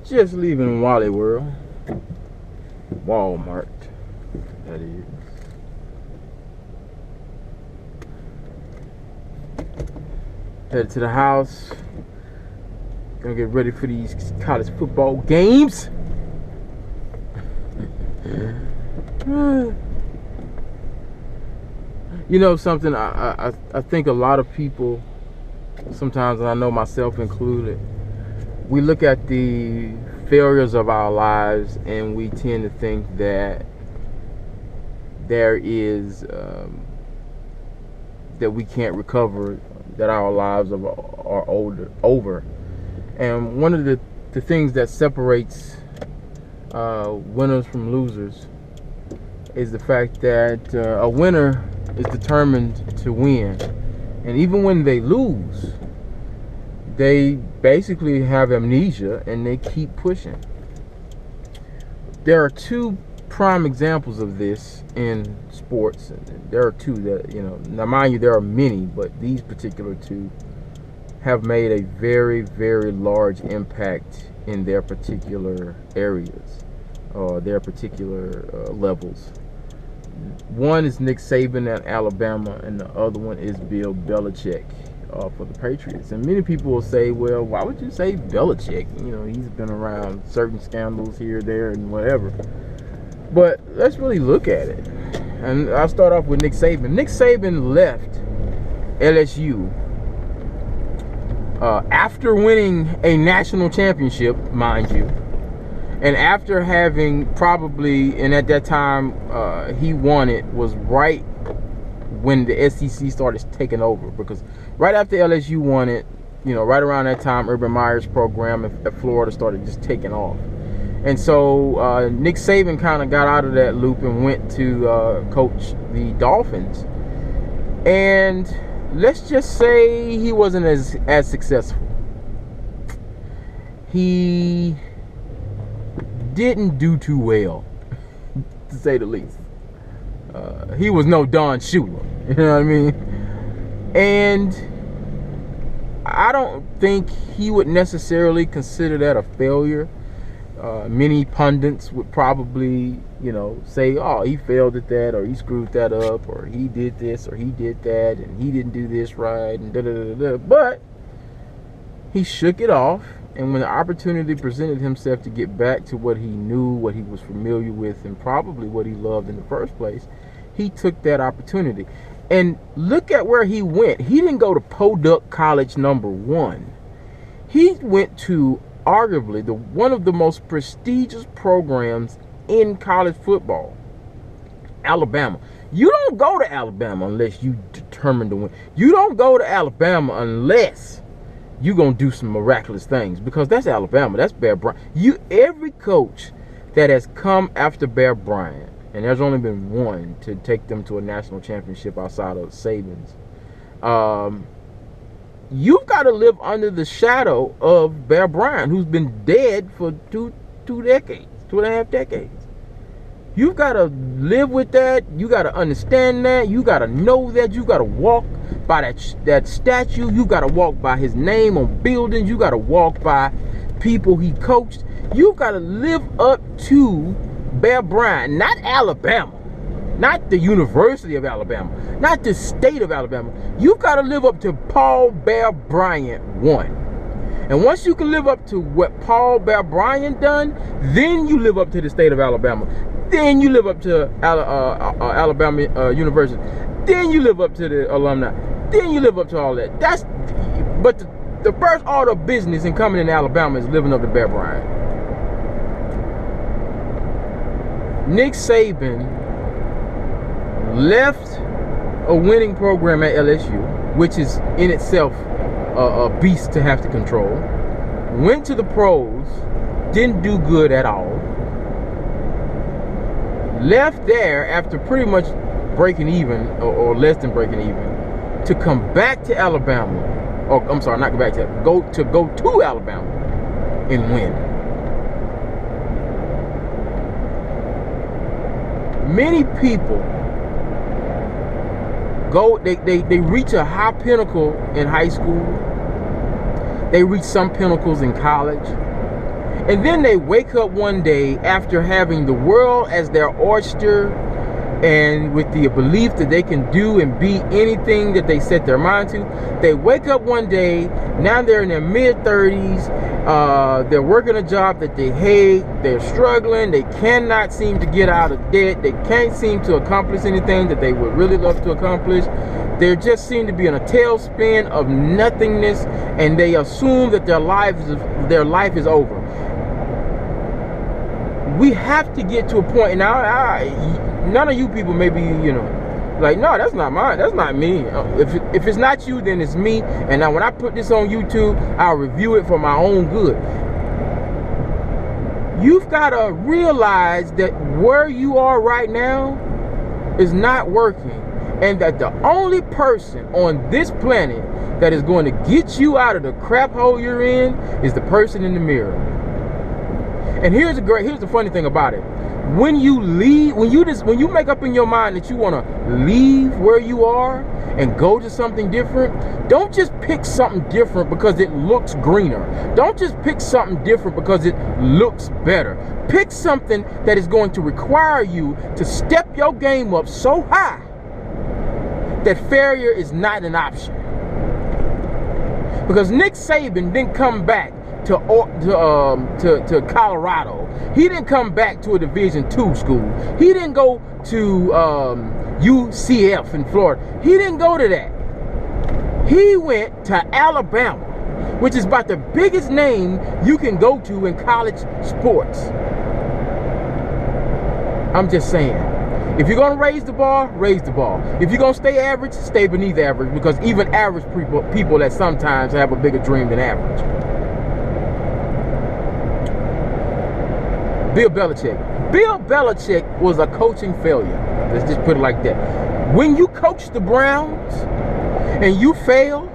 Just leaving Wally World. Walmart, that is. Headed to the house. Gonna get ready for these college football games. You know something, I think a lot of people, sometimes, and I know myself included, we look at the failures of our lives and we tend to think that there is that we can't recover, that our lives are over. And one of the things that separates winners from losers is the fact that a winner is determined to win, and even when they lose, they basically have amnesia and they keep pushing. There are two prime examples of this in sports. There are two that, now mind you, there are many, but these particular two have made a very, very large impact in their particular areas or their particular levels. One is Nick Sabin at Alabama, and the other one is Bill Belichick for the Patriots. And many people will say, well, why would you say Belichick? He's been around certain scandals here, there, and whatever. But let's really look at it. And I'll start off with Nick Sabin. Nick Sabin left LSU after winning a national championship, mind you. And after having probably, and at that time he won it, was right when the SEC started taking over. Because right after LSU won it, right around that time, Urban Meyer's program at Florida started just taking off. And so Nick Sabin kind of got out of that loop and went to coach the Dolphins. And let's just say he wasn't as successful. He didn't do too well, to say the least. He was no Don Shula, you know what I mean? And I don't think he would necessarily consider that a failure. Many pundits would probably, say, oh, he failed at that, or he screwed that up, or he did this, or he did that, and he didn't do this right, and da-da-da-da. But he shook it off. And when the opportunity presented himself to get back to what he knew, what he was familiar with, and probably what he loved in the first place, he took that opportunity. And look at where he went. He didn't go to Podunk College #1. He went to arguably one of the most prestigious programs in college football, Alabama. You don't go to Alabama unless you determined to win. You don't go to Alabama unless you're going to do some miraculous things, because that's Alabama. That's Bear Bryant. Every coach that has come after Bear Bryant, and there's only been one to take them to a national championship outside of Sabin's, you've got to live under the shadow of Bear Bryant, who's been dead for two decades, 2.5 decades. You've got to live with that. You got to understand that. You got to know that. You got to walk by that statue. You got to walk by his name on buildings. You got to walk by people he coached. You got to live up to Bear Bryant, not Alabama, not the University of Alabama, not the state of Alabama. You've got to live up to Paul Bear Bryant won. And once you can live up to what Paul Bear Bryant done, then you live up to the state of Alabama. Then you live up to Alabama University. Then you live up to the alumni. Then you live up to all that. But the first order of business in coming in Alabama is living up to Bear Bryant. Nick Sabin left a winning program at LSU, which is in itself a beast to have to control. Went to the pros, didn't do good at all. Left there after pretty much breaking even, or less than breaking even, to come back to Alabama. Or I'm sorry, not go back to go to Alabama and win. Many people they reach a high pinnacle in high school. They reach some pinnacles in college. And then they wake up one day after having the world as their oyster, and with the belief that they can do and be anything that they set their mind to. They wake up one day, now they're in their mid-30s, they're working a job that they hate, they're struggling, they cannot seem to get out of debt, they can't seem to accomplish anything that they would really love to accomplish. They just seem to be in a tailspin of nothingness, and they assume that their life is over. We have to get to a point, now none of you people may be, like, no, that's not mine, that's not me. If it's not you, then it's me. And now when I put this on YouTube, I'll review it for my own good. You've got to realize that where you are right now is not working, and that the only person on this planet that is going to get you out of the crap hole you're in is the person in the mirror. And here's the funny thing about it. When you leave, when you make up in your mind that you want to leave where you are and go to something different, don't just pick something different because it looks greener. Don't just pick something different because it looks better. Pick something that is going to require you to step your game up so high that failure is not an option. Because Nick Sabin didn't come back to Colorado. He didn't come back to a Division II school. He didn't go to UCF in Florida. He didn't go to that. He went to Alabama, which is about the biggest name you can go to in college sports. I'm just saying, if you're gonna raise the bar, raise the bar. If you're gonna stay average, stay beneath average, because even average people that sometimes have a bigger dream than average. Bill Belichick. Bill Belichick was a coaching failure. Let's just put it like that. When you coach the Browns and you fail,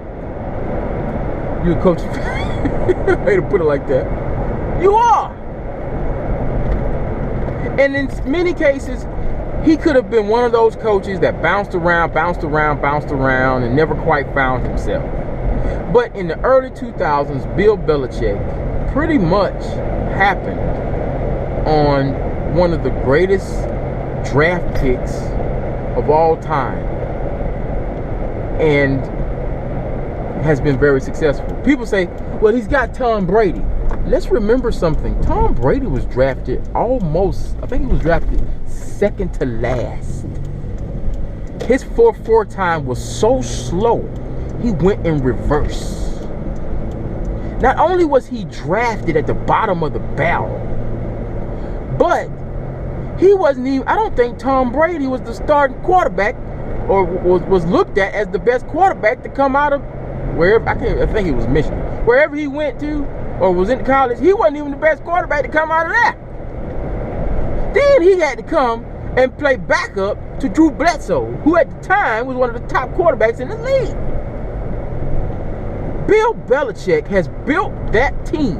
you're a coaching failure. Way to put it like that. You are. And in many cases, he could have been one of those coaches that bounced around, and never quite found himself. But in the early 2000s, Bill Belichick pretty much happened on one of the greatest draft picks of all time, and has been very successful. People say, well, he's got Tom Brady. Let's remember something. Tom Brady was drafted I think he was drafted second to last. His 4-4 time was so slow, he went in reverse. Not only was he drafted at the bottom of the barrel, but he wasn't even, I don't think Tom Brady was the starting quarterback, or was looked at as the best quarterback to come out of wherever, I think he was Michigan. Wherever he went to, or was in college, he wasn't even the best quarterback to come out of that. Then he had to come and play backup to Drew Bledsoe, who at the time was one of the top quarterbacks in the league. Bill Belichick has built that team.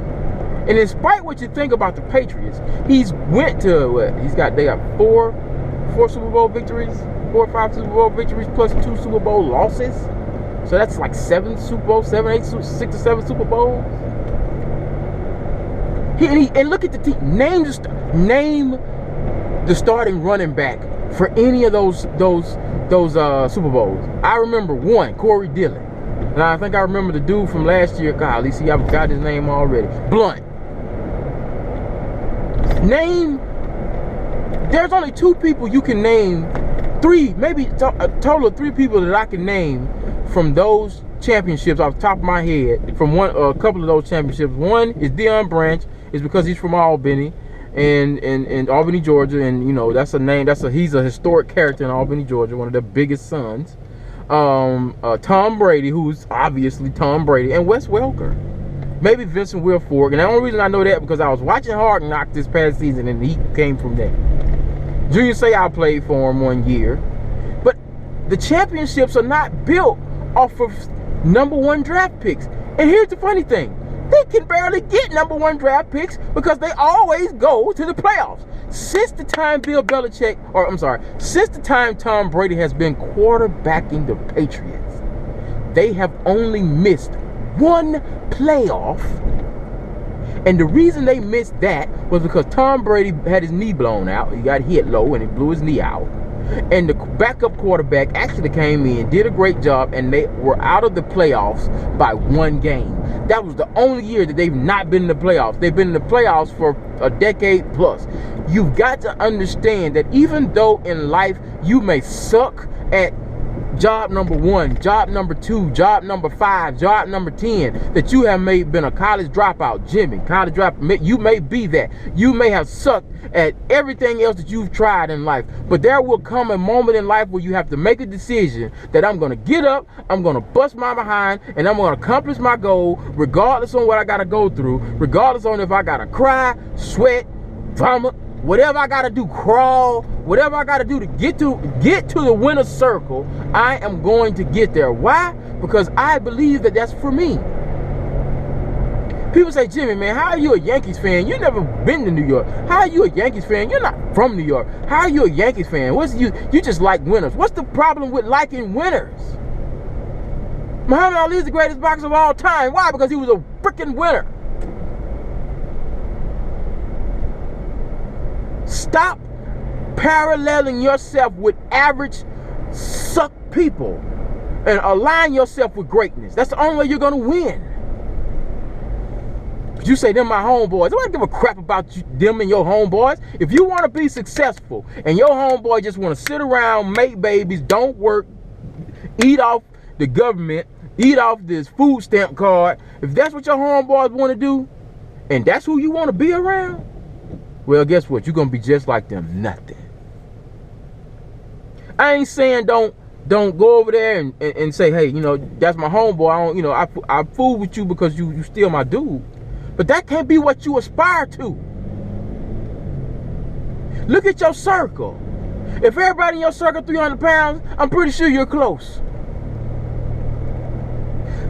And in spite of what you think about the Patriots, he's went to they got four Super Bowl victories, 4 or 5 Super Bowl victories plus 2 Super Bowl losses. So that's like 7 Super Bowls, 6 or 7 Super Bowls. And look at the team. Name the starting running back for any of those Super Bowls. I remember one, Corey Dillon. And I think I remember the dude from last year. God, see, I forgot his name already. Blunt. There's only 2 people you can name, 3, maybe a total of 3 people that I can name from those championships off the top of my head. From a couple of those championships. One is Deion Branch. It's because he's from Albany, and Albany, Georgia, and that's a name. He's a historic character in Albany, Georgia, one of their biggest sons. Tom Brady, who's obviously Tom Brady, and Wes Welker. Maybe Vincent Wilfork. And the only reason I know that because I was watching Hard Knocks this past season, and he came from there. Junior Seau played for him 1 year. But the championships are not built off of #1 draft picks. And here's the funny thing. They can barely get #1 draft picks because they always go to the playoffs. Since the time since the time Tom Brady has been quarterbacking the Patriots, they have only missed 1 playoff And the reason they missed that was because Tom Brady had his knee blown out. He got hit low and he blew his knee out. And the backup quarterback actually came in, did a great job, and they were out of the playoffs by 1 game. That was the only year that they've not been in the playoffs. They've been in the playoffs for a decade plus. You've got to understand that even though in life you may suck at job number 1, job number 2, job number 5, job number 10, that you have been a college dropout, Jimmy, college dropout, you may be that. You may have sucked at everything else that you've tried in life, but there will come a moment in life where you have to make a decision that I'm going to get up, I'm going to bust my behind, and I'm going to accomplish my goal regardless on what I got to go through, regardless on if I got to cry, sweat, vomit, whatever I got to do, crawl, whatever I got to do to get to the winner's circle. I am going to get there. Why? Because I believe that that's for me. People say, Jimmy, man, how are you a Yankees fan? You've never been to New York. How are you a Yankees fan? You're not from New York. How are you a Yankees fan? You just like winners. What's the problem with liking winners? Muhammad Ali is the greatest boxer of all time. Why? Because he was a freaking winner. Stop paralleling yourself with average suck people and align yourself with greatness. That's the only way you're going to win. But you say, them my homeboys. Nobody give a crap about them and your homeboys. If you want to be successful and your homeboy just want to sit around, make babies, don't work, eat off the government, eat off this food stamp card, if that's what your homeboys want to do and that's who you want to be around, well, guess what? You're going to be just like them. Nothing. I ain't saying don't go over there and say, hey, that's my homeboy. I fool with you because you still my dude. But that can't be what you aspire to. Look at your circle. If everybody in your circle 300 pounds, I'm pretty sure you're close.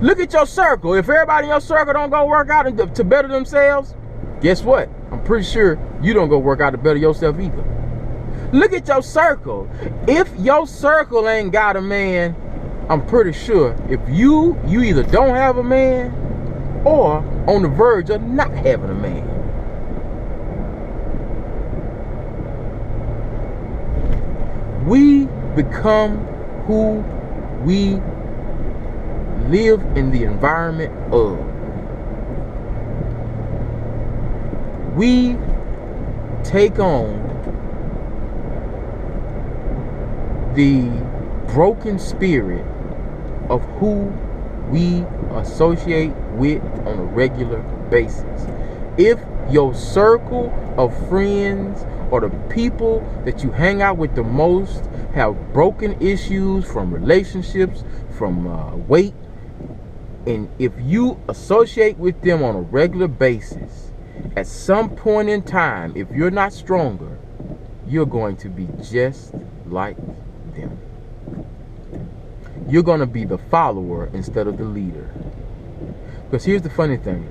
Look at your circle. If everybody in your circle don't go work out to better themselves, guess what? I'm pretty sure you don't go work out to better yourself either. Look at your circle. If your circle ain't got a man, I'm pretty sure if you either don't have a man or on the verge of not having a man. We become who we live in the environment of. We take on the broken spirit of who we associate with on a regular basis. If your circle of friends or the people that you hang out with the most have broken issues from relationships, from weight, and if you associate with them on a regular basis, at some point in time, if you're not stronger, you're going to be just like them. You're going to be the follower instead of the leader. Because here's the funny thing.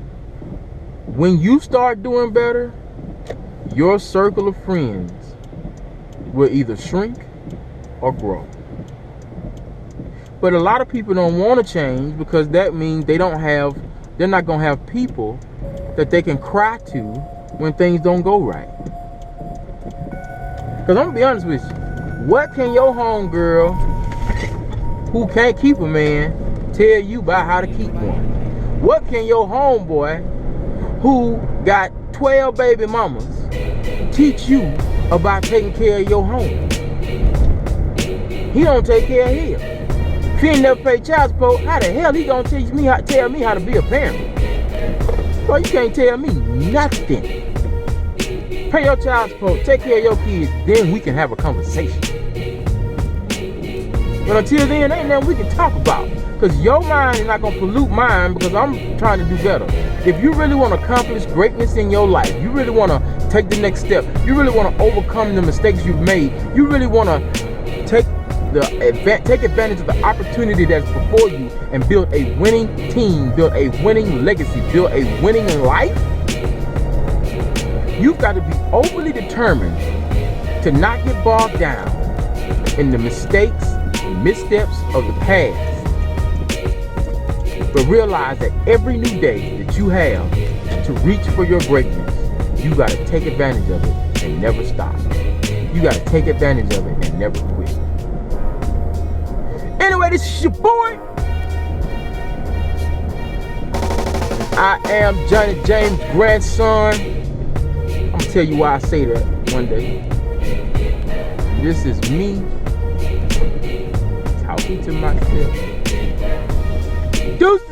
When you start doing better, your circle of friends will either shrink or grow. But a lot of people don't want to change because that means they're not going to have people that they can cry to when things don't go right. Because I'm going to be honest with you. What can your homegirl who can't keep a man tell you about how to keep one? What can your homeboy who got 12 baby mamas teach you about taking care of your home? He don't take care of his. If he ain't never paid child support, how the hell he gonna tell me how to be a parent? Boy, you can't tell me nothing. Pay your child support, take care of your kids, then we can have a conversation. But until then, ain't nothing we can talk about. Because your mind is not going to pollute mine because I'm trying to do better. If you really want to accomplish greatness in your life, you really want to take the next step, you really want to overcome the mistakes you've made, you really want to take advantage of the opportunity that's before you and build a winning team, build a winning legacy, build a winning life, you've got to be overly determined to not get bogged down in the mistakes and missteps of the past, but realize that every new day that you have To reach for your greatness, you got to take advantage of it and never stop. You got to take advantage of it and never quit. Anyway, this is your boy. I am Johnny James' grandson. I'm going to tell you why I say that one day. This is me talking to myself. Deuces.